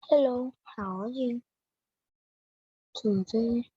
Hello, how are you today?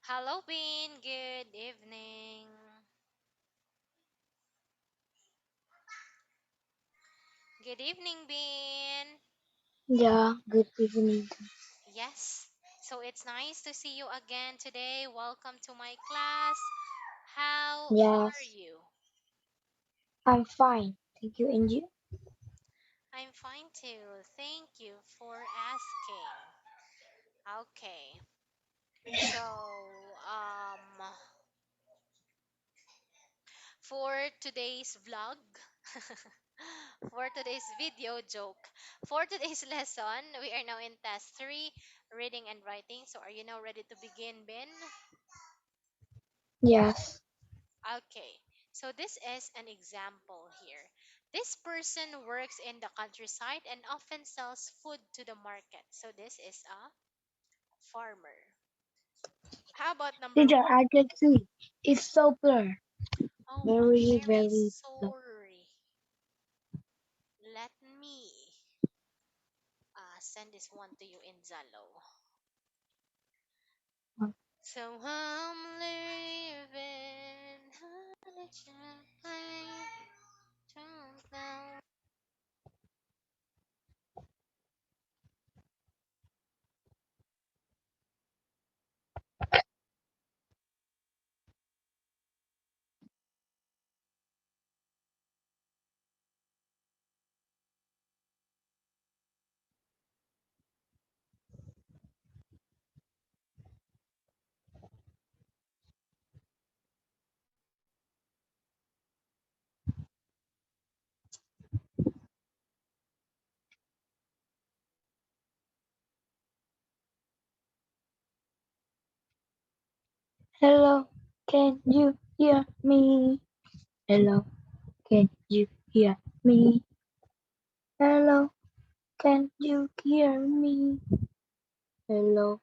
Hello, Bean. Good evening. Good evening, Bean. Yeah, good evening. Yes. So it's nice to see you again today. Welcome to my class. How are Yes, you? I'm fine. Thank you, and you? I'm fine too. Thank you for asking. Okay. So, for today's vlog, for today's video joke, for today's lesson, we are now in task 3, reading and writing. So, are you now ready to begin, Ben? Yes. Okay, so this is an example here. This person works in the countryside and often sells food to the market. So, this is a farmer. How about number Teacher, one? I can see. It's so blur. Oh, I'm Very, very very blur. sorry. Let me send this one to you in Zalo. So I'm leaving. I don't know. Hello, can you hear me? Hello, can you hear me? Hello, can you hear me? Hello,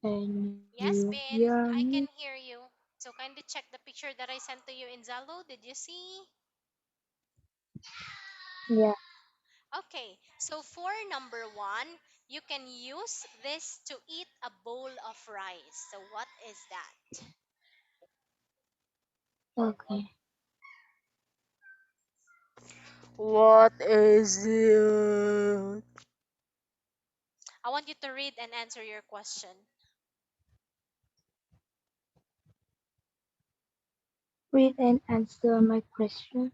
can you Yes, hear Ben, me? I can hear you. So kindly check the picture that I sent to you in Zalo. Did you see? Yeah. Okay, so for number one, You can use this to eat a bowl of rice. So what is that? Okay. What is it? I want you to read and answer your question. Read and answer my question.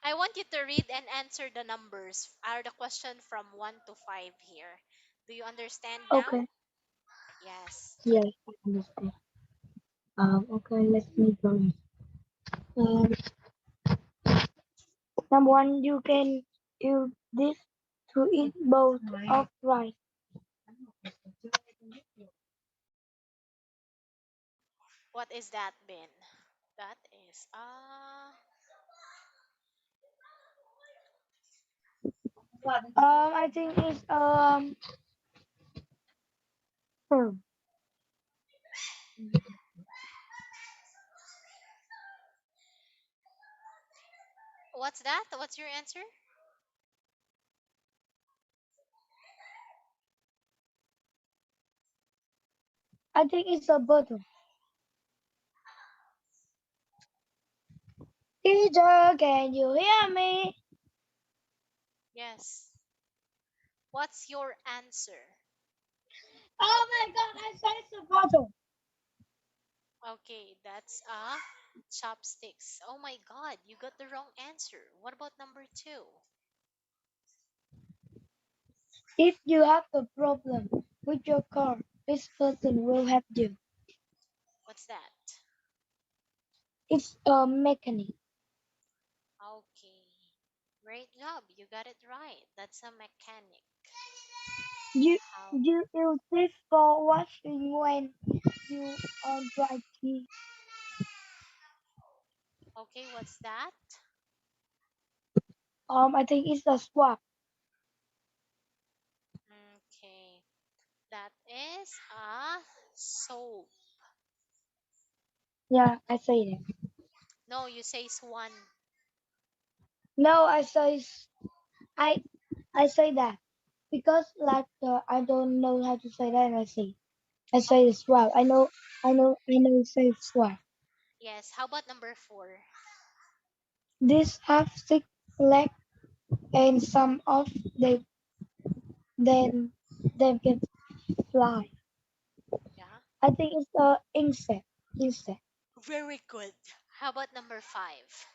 I want you to read and answer the numbers. Are the question from 1 to 5 here. Do you understand now? Okay. Yes. Yes, I understand. Okay, let me go. Um, Number one, you can use this to eat both of rice. What is that, Ben? That is I think it's hmm, what's that? What's your answer? I think it's a butter. Teacher, can you hear me? Yes. What's your answer? Oh my God! I said it's a butter. Okay, that's chopsticks. Oh my god, you got the wrong answer. What about number 2? If you have a problem with your car, this person will help you. What's that? It's a mechanic. Okay. Great job. You got it right. That's a mechanic. You How? you use this for washing when you are dry clean. Okay, what's that? I think it's a swab. Okay. That is a soap. Yeah, I say that. No, you say swan. No, I I say that because like I don't know how to say that. I say the Okay. swab. I know. Say swab. Yes. How about number 4? This have six legs and some of them then them can fly. Yeah. I think it's a insect. Insect. Very good. How about number 5?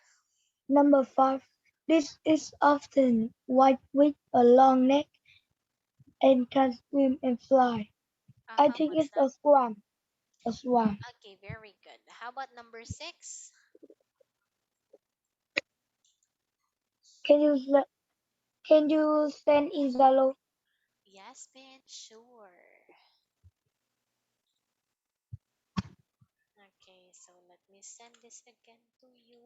Number five. This is often white with a long neck and can swim and fly. I Uh-huh. think What's it's that? a swan. A swan. Okay, very good. How about number 6? Can you can you send in Zalo? Yes, Ben, sure. Okay, so let me send this again to you.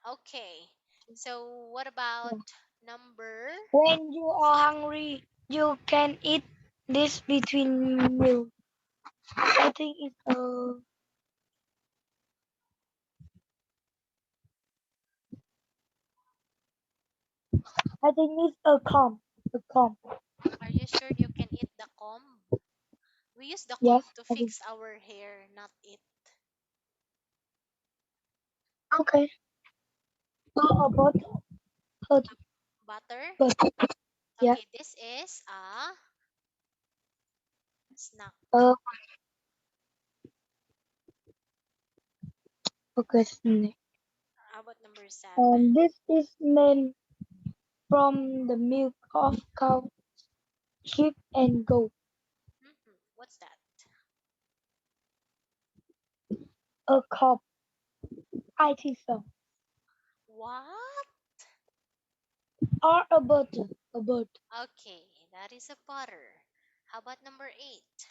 Okay, so what about number? When you are hungry, you can eat this between meals. I think it's I think it's a comb. A comb. Are you sure you can eat the comb? We use the Yes. comb to I think. fix our hair, not it. Okay. A bottle. A Butter? bottle. Yeah. Okay, this is a snack. Uh. Okay. How about number 7? This is made from the milk of cow, sheep, and goat. What's that? A cup. I think so. What? Or a bottle. A bottle. Okay, that is a butter. How about number 8?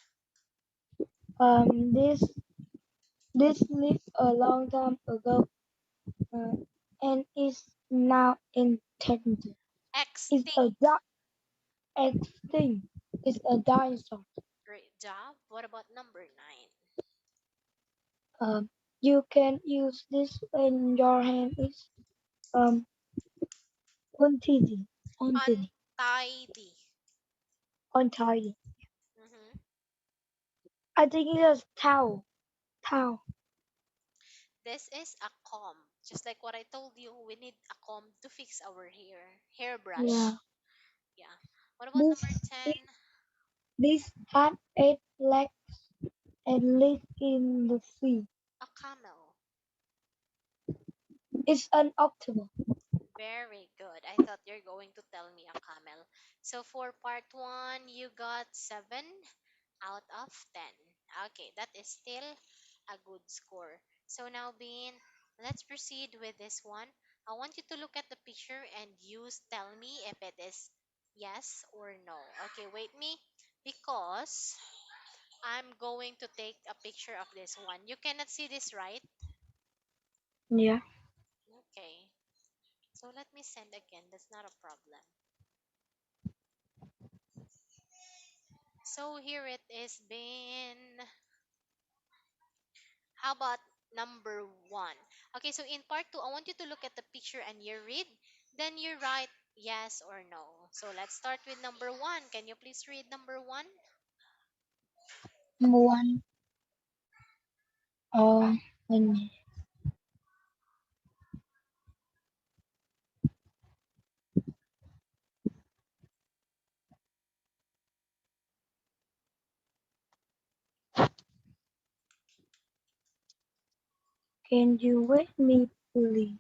This This lived a long time ago uh, and is now endangered. It's a Extinct. extinct. It's a dinosaur. Great job. What about number 9? Um, you can use this when your hand is um untidy, untidy, Untidy. untidy. Hmm. I think it's a towel. Towel. This is a comb. Just like what I told you, we need a comb to fix our hair. Hairbrush. Yeah. Yeah. What about This number 10? this had 8 legs and lived in the sea. A camel. It's an octopus. Very good. I thought you're going to tell me a camel. So for part 1, you got 7 out of 10. Okay, that is still a good score. So now, Bean, let's proceed with this one. I want you to look at the picture and tell me if it is yes or no. Okay, wait me because I'm going to take a picture of this one. You cannot see this, right? Yeah. Okay. So let me send again. That's not a problem. So here it is, Bean. How about number 1? Okay, so in part 2, I want you to look at the picture and you read. Then you write yes or no. So let's start with number 1. Can you please read number 1? Number one. And can you wait me, please?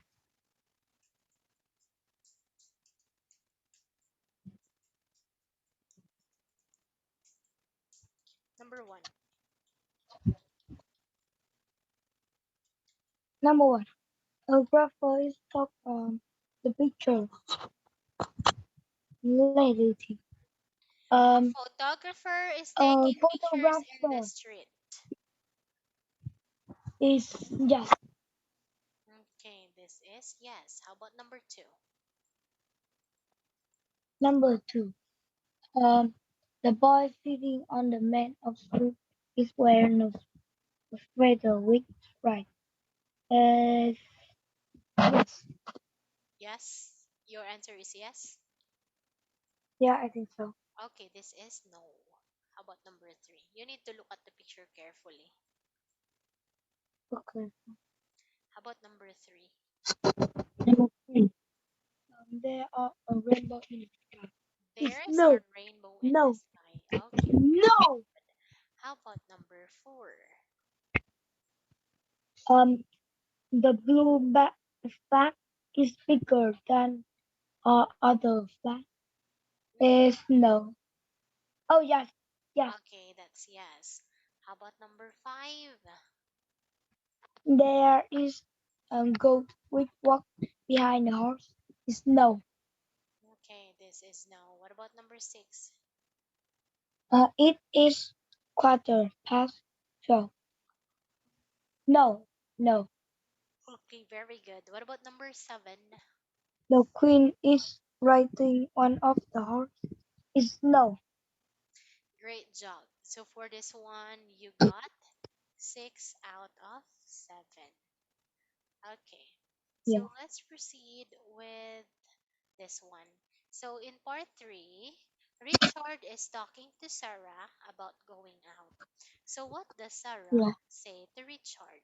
Number 1. Number one. A grapher is talk the picture lady. A Um, photographer is a taking pictures in the photographer street. is yes. Okay, this is yes. How about number 2? Number two. Um, the boy sitting on the mat of soup is wearing a sweater with stripes. Uh, yes. Yes. Your answer is yes. Yeah, I think so. Okay, this is no. How about number 3? You need to look at the picture carefully. Okay. How about number 3? Number three. There are a rainbow in the sky. It's There is a no, rainbow in the no, sky. Okay, very no. good. How about number 4? Um, the flag is bigger than other flag. Is no. Oh yes, yes. Okay, that's yes. How about number 5? There is a goat which walk behind the horse. Is no. Okay, this is no. What about number 6? It is quarter past 12. No, no. Okay, very good. What about number 7? The queen is riding one of the horse. Is no. Great job. So for this one, you got 6 out of 7. Okay, Yeah, so let's proceed with this one. So in part 3, Richard is talking to Sarah about going out. So what does Sarah yeah, say to Richard?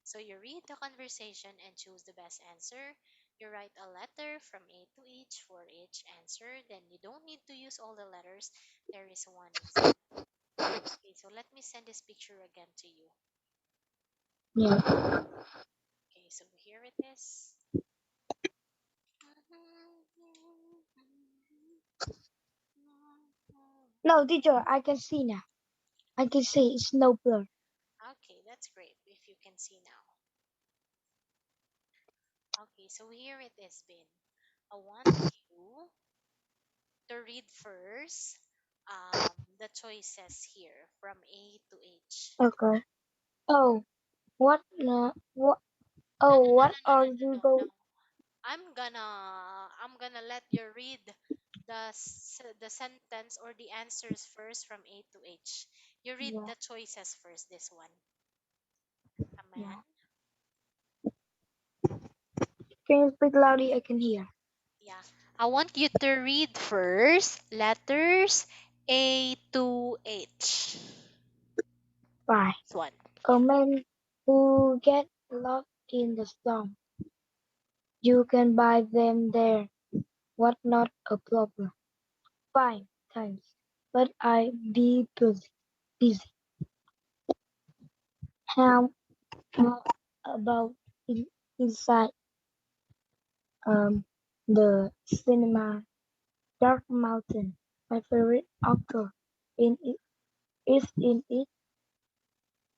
So you read the conversation and choose the best answer. You write a letter from A to H for each answer. Then you don't need to use all the letters. There is one example. Okay, so let me send this picture again to you. yeah. Okay, so here it is. No, teacher, I can see now. I can see it's no blur. Okay, that's great if you can see now. Okay, so here it is, Ben. I want you to read first the choices here from A to H. Okay. Oh, What? What? No, Oh, no, no, what no, no, are no, no, you no, no. going? I'm gonna let you read the sentence or the answers first from A to H. You read Yeah, the choices first. This one, a man. yeah. Can you speak loudly? I can hear. Yeah, I want you to read first letters A to H. Bye. This one. A Yeah. man who get lost in the storm. You can buy them there. What not a problem. 5 times. But I be busy. Busy. How, how about inside um the cinema? Dark Mountain. My favorite actor in it is in it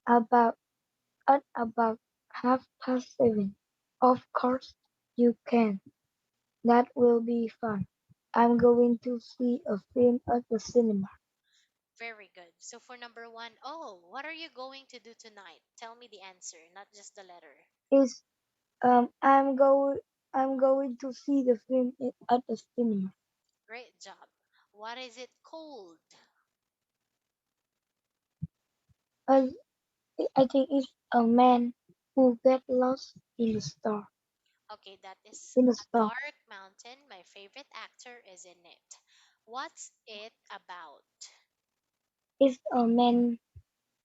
about at about 7:30. Of course you can. That will be fun. I'm going to see a film at the cinema. Very good. So for number one, oh, what are you going to do tonight? Tell me the answer, not just the letter. Is I'm going to see the film at the cinema. Great job. What is it called? I I think it's a man who get lost Okay, that is in the a storm. dark mountain. My favorite actor is in it. What's it about? It's a man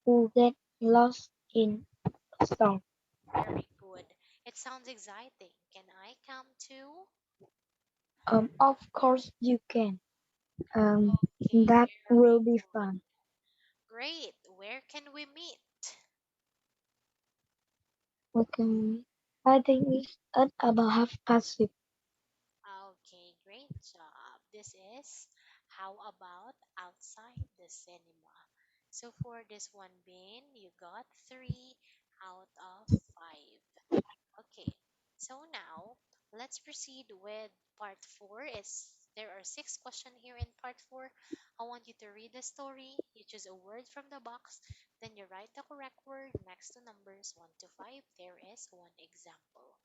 who get lost in a storm. Very good. It sounds exciting. Can I come too? Of course you can. Um, Okay, that very will be good. fun. Great. Where can we meet? Okay. I think it's at about 6:30. Okay, great job. This is how about outside the cinema. So for this one, Bin, you got 3 out of 5. Okay, so now let's proceed with part four. Is there are 6 questions here in part four? I want you to read the story. You choose a word from the box, then you write the correct word next to numbers 1 to 5. There is one example.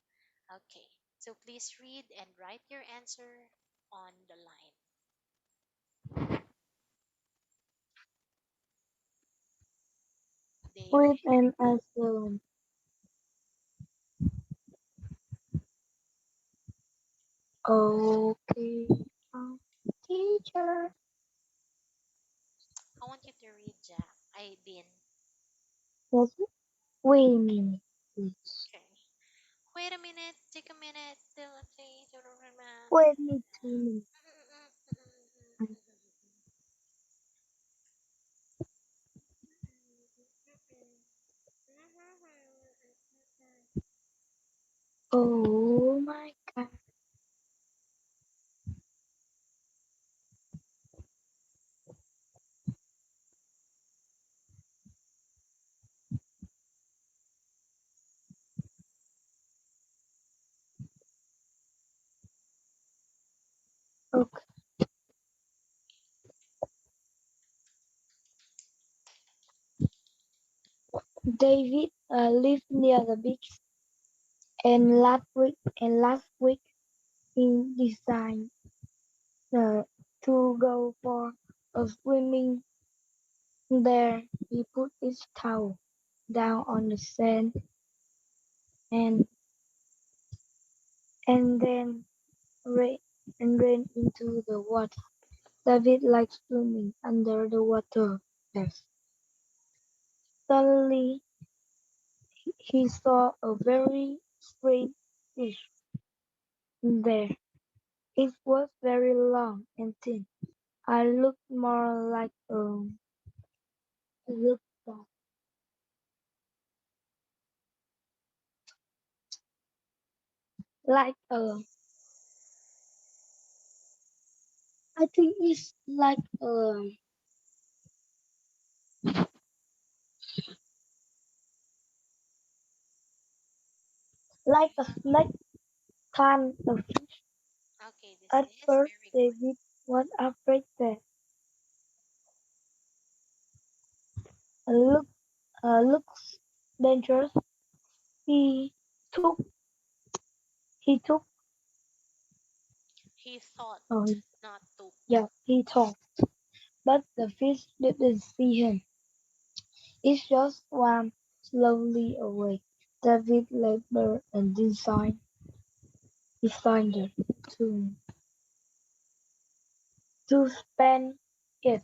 Okay, so please read and write your answer on the line. With David, an answer. Okay. Teacher. I want you to read Jack. I Bin. Yes. Wait a minute, please. Okay. Wait a minute. Take a minute. Let's see. Wait me 2 minutes. Oh my god. Okay. David lived near the beach, and last week he decided to go for a swimming there. He put his towel down on the sand and and then ran ran into the water. David likes swimming under the water best. Suddenly he saw a very strange fish there. It was very long and thin. I looked more looked like I think it's like a snake kind of fish. Okay, this At is first very good. David was afraid that look looks dangerous, He took he took He thought, oh not took. yeah, he thought, but the fish didn't see him. It just swam slowly away. David labored and decided to to spend it.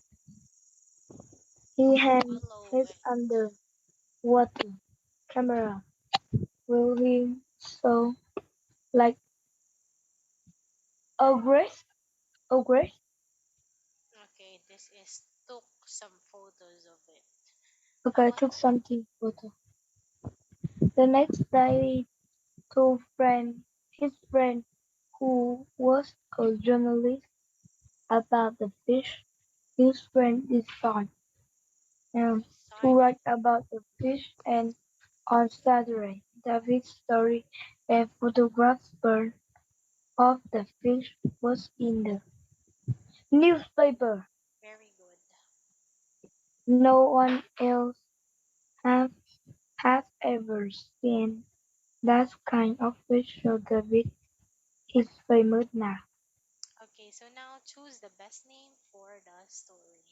He had Follow his it. underwater camera will he so like oh grace oh grace. Okay, this is took some photos of it. I Okay, I want took something photo. The next day told his friend who was a journalist about the fish. His friend decided to decided. write about the fish and on Saturday, David's story and photographer of the fish was in the newspaper. Very good. No one else have, has ever seen that kind of fish, so David is famous now. Okay, so now choose the best name for the story.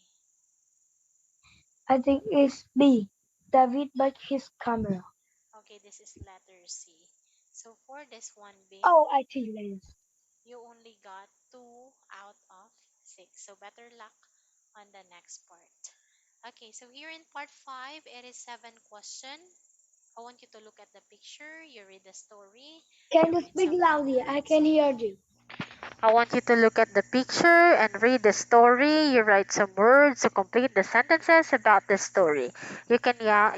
I think it's B. David back his camera. Okay, this is letter C. So for this one, Bim, Oh, I think this. you only got 2 out of 6. So better luck on the next part. Okay, so here in part 5, it is 7 question. I want you to look at the picture, you read the story, Can you you write speak some loudly? I words. can hear you. I want you to look at the picture and read the story. You write some words to complete the sentences about the story. You can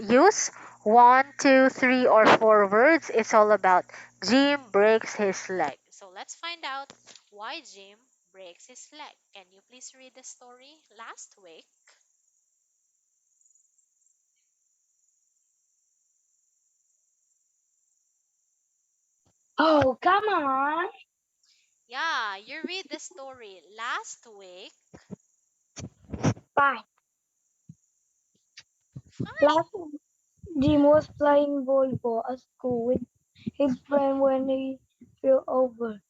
use one, two, three, or four words. It's all about Jim breaks his leg. So let's find out why Jim breaks his leg. Can you please read the story? Last week, Oh, come on. yeah, you read the story. Last week, Bye. fine. Last Jim was playing volleyball at school with his friend when he fell over.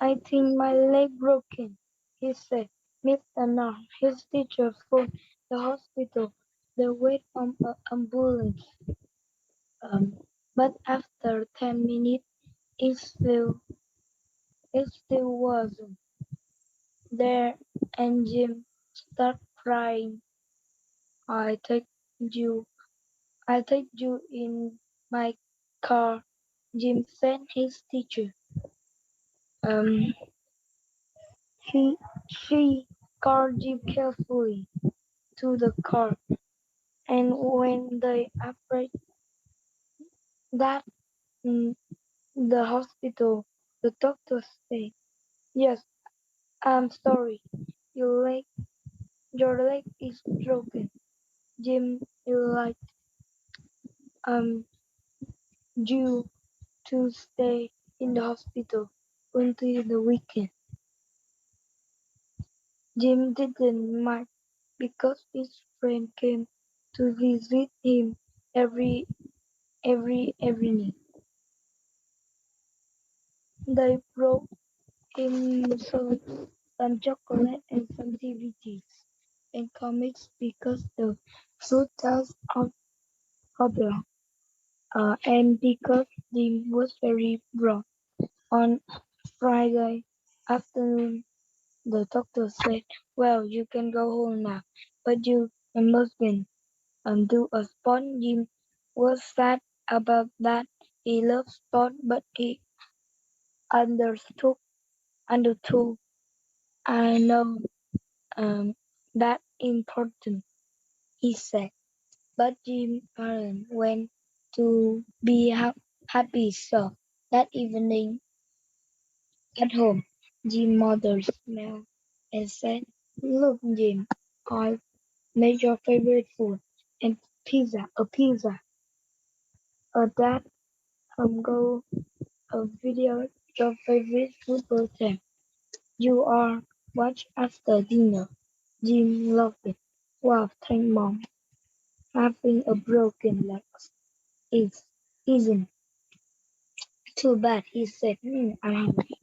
I think my leg broken, he said. Mr. Nar, his teacher phoned the hospital. They wait on an ambulance. Um, but after 10 minutes, it still wasn't there, and Jim started crying. I take you, I take you in my car. Jim said his teacher. Um, he, she carried Jim carefully to the car, and when they approached that the hospital, the doctor said, "Yes, I'm sorry, your leg, your leg is broken. Jim, you like um due to stay in the hospital until the weekend." Jim didn't mind because his friend came to visit him every evening. They brought him some chocolate and some DVDs and comics because the food was popular, and because Jim was very broad. On Friday afternoon, the doctor said, "Well, you can go home now, but you must do a sport." Jim was sad about that. He loved sport, but he understood understood I know that important, he said. But Jim Allen went to be happy, so that evening at home, Jim's mother smiled and said, "Look, Jim, I made your favorite food and a pizza. Dad, go a video your favorite football team. You are watch after dinner." Jim loved it. "Wow, thank mom. Having a broken leg is isn't. Too bad, he said. I'm hungry.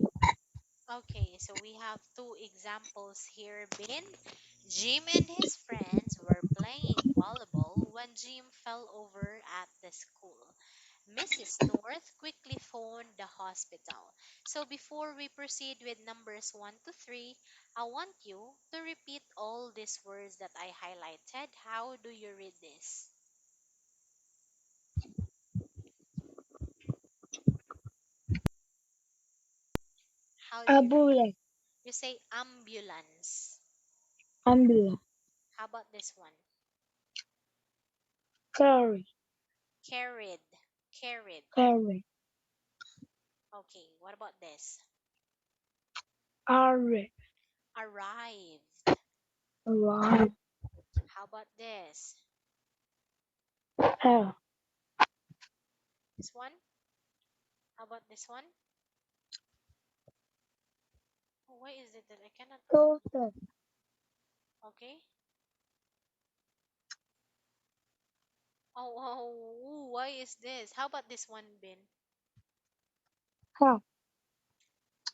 Okay, so we have two examples here, Bin. Jim and his friends were playing volleyball when Jim fell over at the school. Mrs. North quickly phoned the hospital. So before we proceed with numbers 1 to 3, I want you to repeat all these words that I highlighted. How do you read this? How do you read? Ambulance, You say ambulance. ambulance, How about this one? carry, Carried. Carried. carry, Okay, what about this? arrive, Arrived. arrive, How about this? hell, This one? How about this one? Oh, why is it that I cannot? total, Okay. Oh, why is this? How about this one, Bin? hell.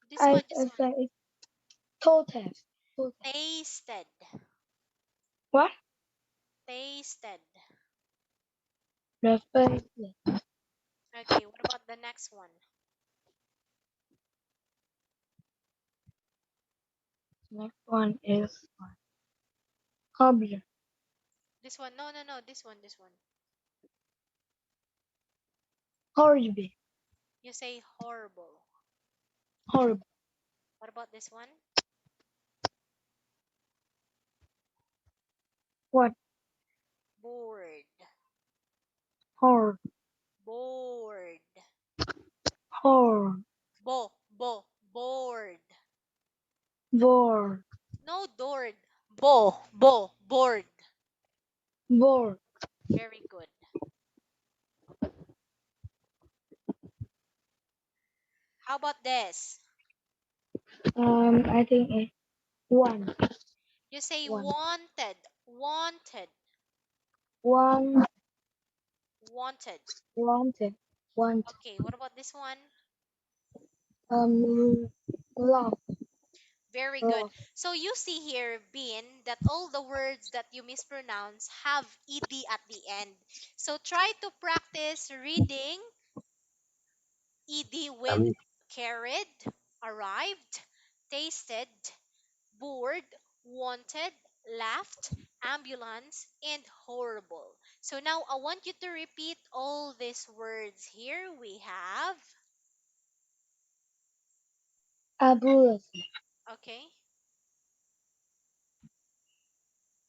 This one, this I one. said it's total, total. Tasted. What? Tasted. The first, Okay, what about the next one? next one is hobby, This one. No, no, no. This one, this one. horrible, You say horrible. horrible. What about this one? What? Bored. Hor, Bored. hor, Bored. bored, No, doored. Bored. bored. Very good. How about this? I think it's one, You say one, wanted. Wanted. one, Wanted. wanted, want, Okay, what about this one? love, Very good. love, So you see here, Bin, that all the words that you mispronounce have ed at the end. So try to practice reading ed with carried, arrived, tasted, bored, wanted, laughed, ambulance, and horrible. So now I want you to repeat all these words. Here we have, ambulance, okay,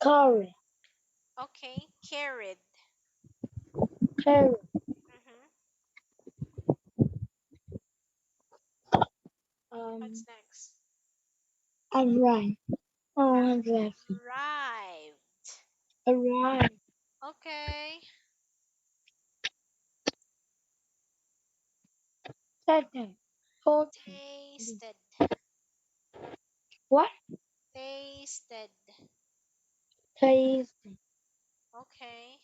carry, okay, carried. carry, Mm-hmm. What's um, next? arrive. Oh, I'm laughing. Arrived. Arrive. Okay. Second, total. Tasted. What? Tasted. Taste. Okay.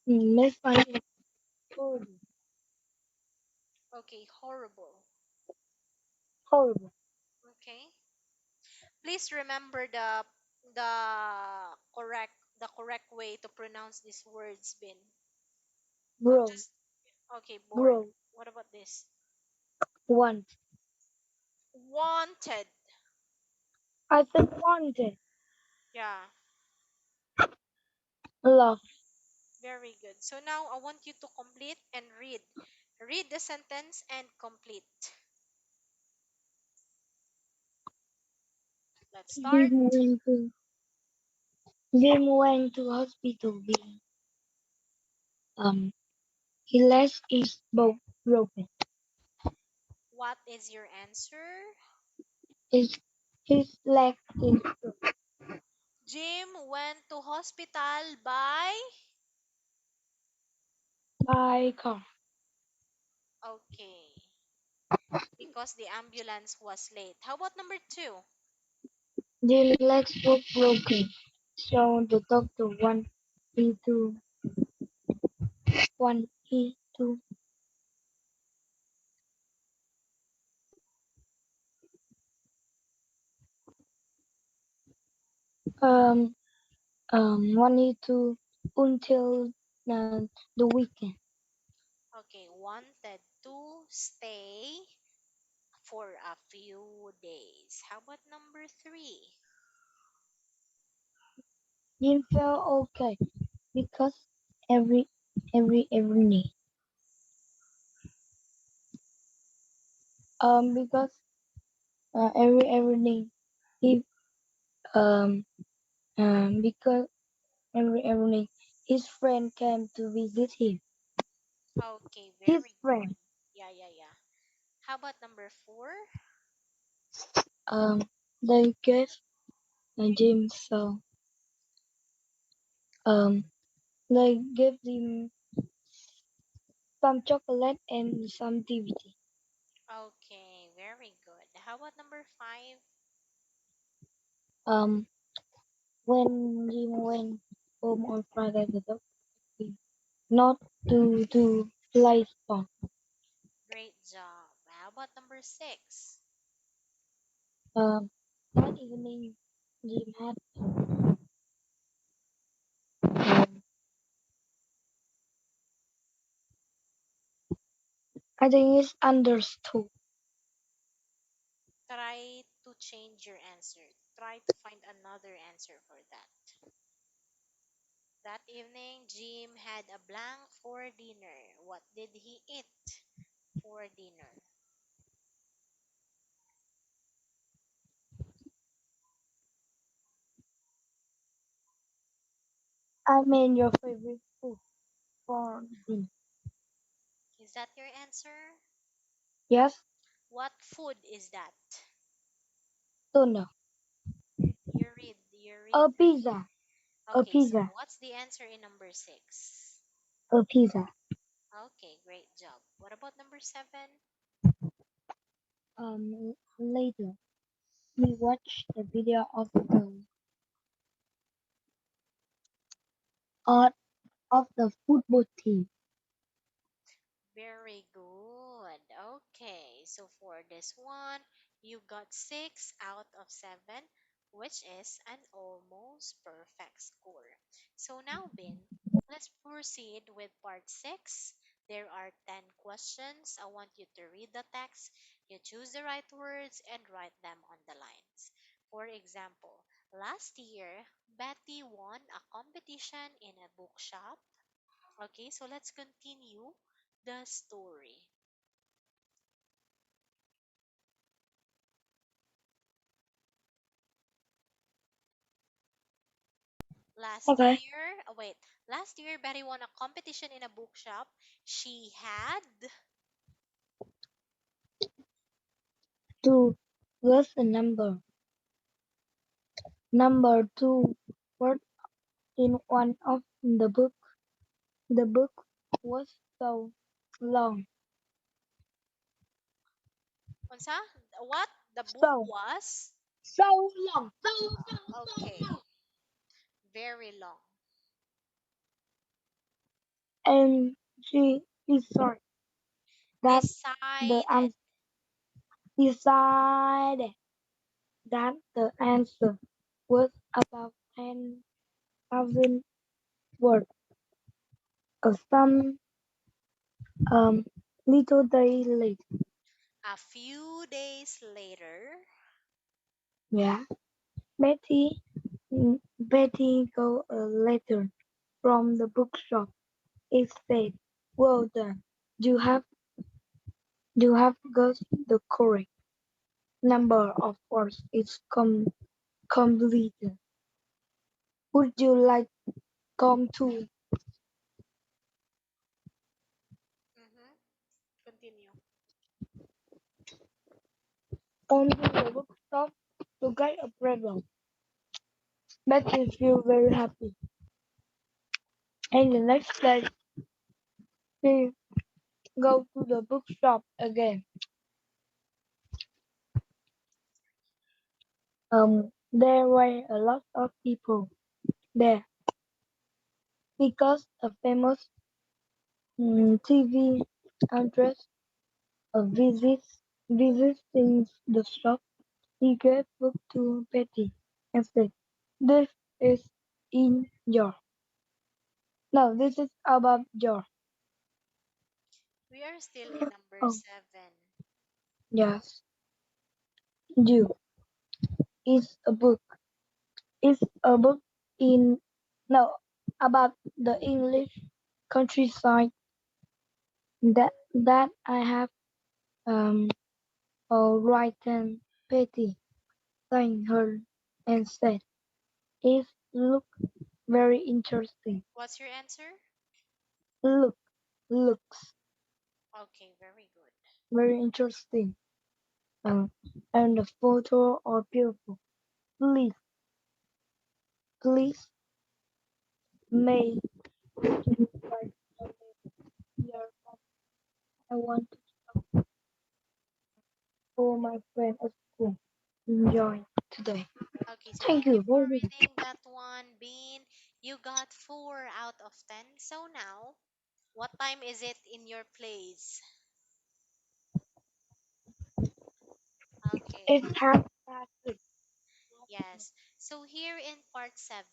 Miss my horrible, Okay, horrible. horrible. Okay. Please remember the correct way to pronounce these words, Bin. Bro, Just okay, bored. bro. What about this? Want. Wanted. I said wanted. Yeah, Love. very good. So now I want you to complete and read. Read the sentence and complete. Let's start. Jim went to Jim went to hospital. Um, he left his boat broken. What is your answer? His his leg is broken Jim went to hospital by. by car. Okay, because the ambulance was late. How about number 2? Jim's legs were broken, so the doctor wanted him to. wanted to um wanted to until the weekend. Okay, wanted to stay for a few days. How about number three? Didn't feel okay because every every day. Because every day he um because every day his friend came to visit him. Okay, His very good. friend Yeah, yeah, yeah. How about number four? um they gave Jim um they gave him some chocolate and some DVD. Okay, very good. How about number five? Um when Jim went home on Friday the doctor told him not to play sport. Great job. How about number six? Um that evening Jim had um, I think it's understood. Try to change your answer. Try to find another answer for that. That evening, Jim had a blank for dinner. What did he eat for dinner? I mean your favorite food for dinner. Is that your answer? Yes, What food is that? tuna. You read, A read. pizza. A Okay, so pizza. what's the answer in number six? A pizza. Okay, great job. What about number seven? Later we watched the video art of the football team. Very good. Okay, so for this one, you got 6 out of 7, which is an almost perfect score. So now, Bin, let's proceed with part 6. There are 10 questions. I want you to read the text, you choose the right words, and write them on the lines. For example, last year, Betty won a competition in a bookshop. Okay, so let's continue the story. Last Okay. year, oh wait, last year Betty won a competition in a bookshop. She had, Two was a number. Number two word in one of the book. The book was so long. unsa? What? The book So was? so long. Okay, very long. And she is sorry that the Decided. answer decided that the answer was about 10,000 words. Some um little day late. A few days later, Yeah. Betty Betty got a letter from the bookshop. It said, "Well done. You have you have got the correct number of words. It's completed. Would you like come to mhm, continue. come to the bookshop to get a present?" Betty feel very happy. And the next day she go to the bookshop again. There were a lot of people there because a famous TV address, a visiting the shop. He gave book to Betty and said, "This is in your. No, this is about your." We are still in number Oh, 7. yes. You is a book. It's a book in no about the English countryside that I have um written. Betty thanked her and said, "It look very interesting. What's your answer? Look, looks Okay, very good. very interesting. Um, and the photo are beautiful. Please, please, may you write your I want for my friend at school. Enjoy today. Okay, so Thank thank you you for very much. reading that one, Bean. You got 4 out of 10. So now, what time is it in your place? Okay. It's half past 6. Yes. So here in part 7,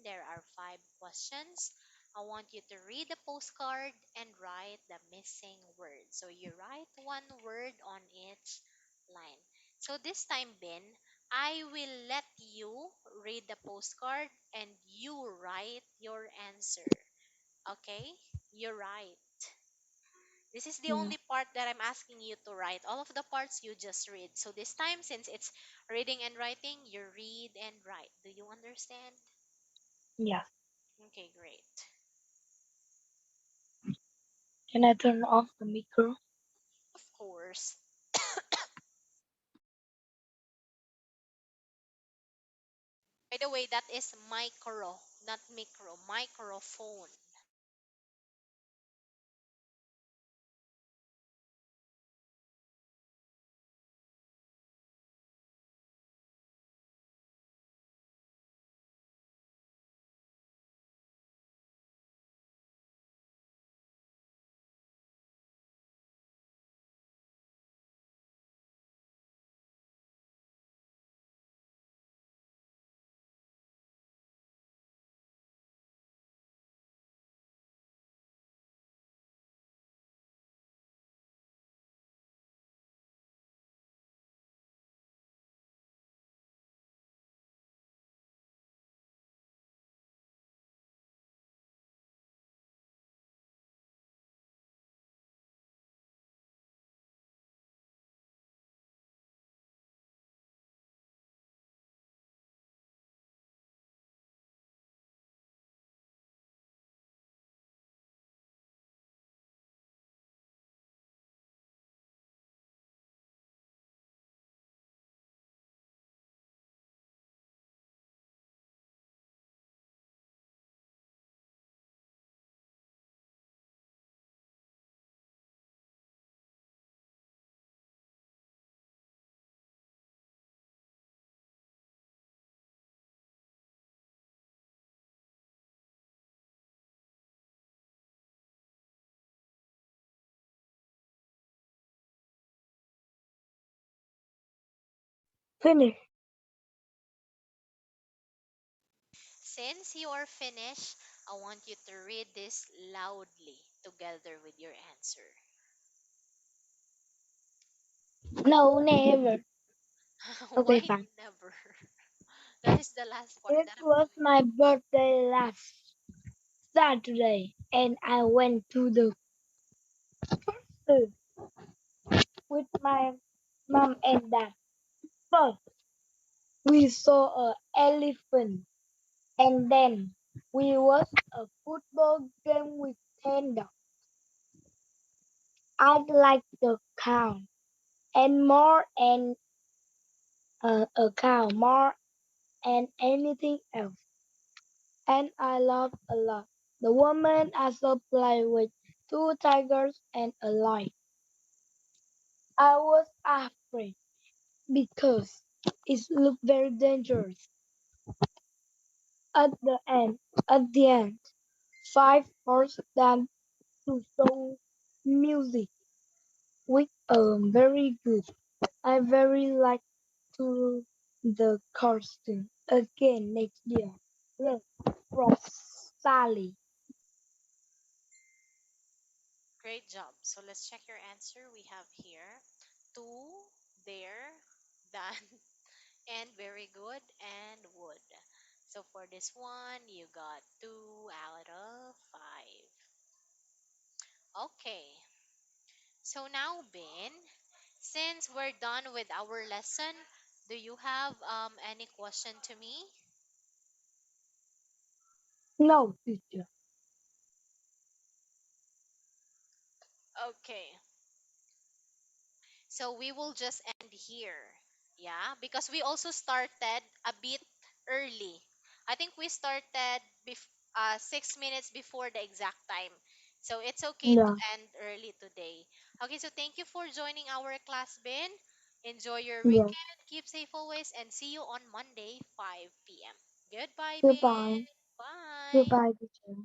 there are 5 questions. I want you to read the postcard and write the missing word. So you write one word on each line. So this time, Ben, I will let you read the postcard and you write your answer. Okay? You write. This is the Yeah. only part that I'm asking you to write. All of the parts you just read. So this time, since it's reading and writing, you read and write. Do you understand? Yes. Okay, great. Can I turn off the micro? Of course. By the way, that is micro, not micro, microphone. Finish. Since you are finished, I want you to read this loudly together with your answer. No, never. Why Okay, fine. never? That is the last part It that I'm was going my birthday last Saturday, and I went to the zoo with my mom and dad. First, we saw a elephant, and then we watched a football game with 10 dogs. I like the cow and more and a cow more and anything else. And I love a lot. The woman also played with 2 tigers and a lion. I was afraid because it looked very dangerous. At the end, at the end, 5 horses died to song music with very good. I very like to the costume again next year. Love from Sally. Great job. So let's check your answer. We have here two, there, done, and very good, and would. So for this one, you got 2 out of 5. Okay. So now, Ben, since we're done with our lesson, do you have any question to me? No, teacher. Okay. So we will just end here. Yeah, because we also started a bit early. I think we started 6 minutes before the exact time. So it's okay to Yeah, end early today. Okay, so thank you for joining our class, Ben. Enjoy your yeah. weekend. Keep safe always and see you on Monday, 5 p.m. Goodbye, Ben. Goodbye. Bye. Goodbye, teacher.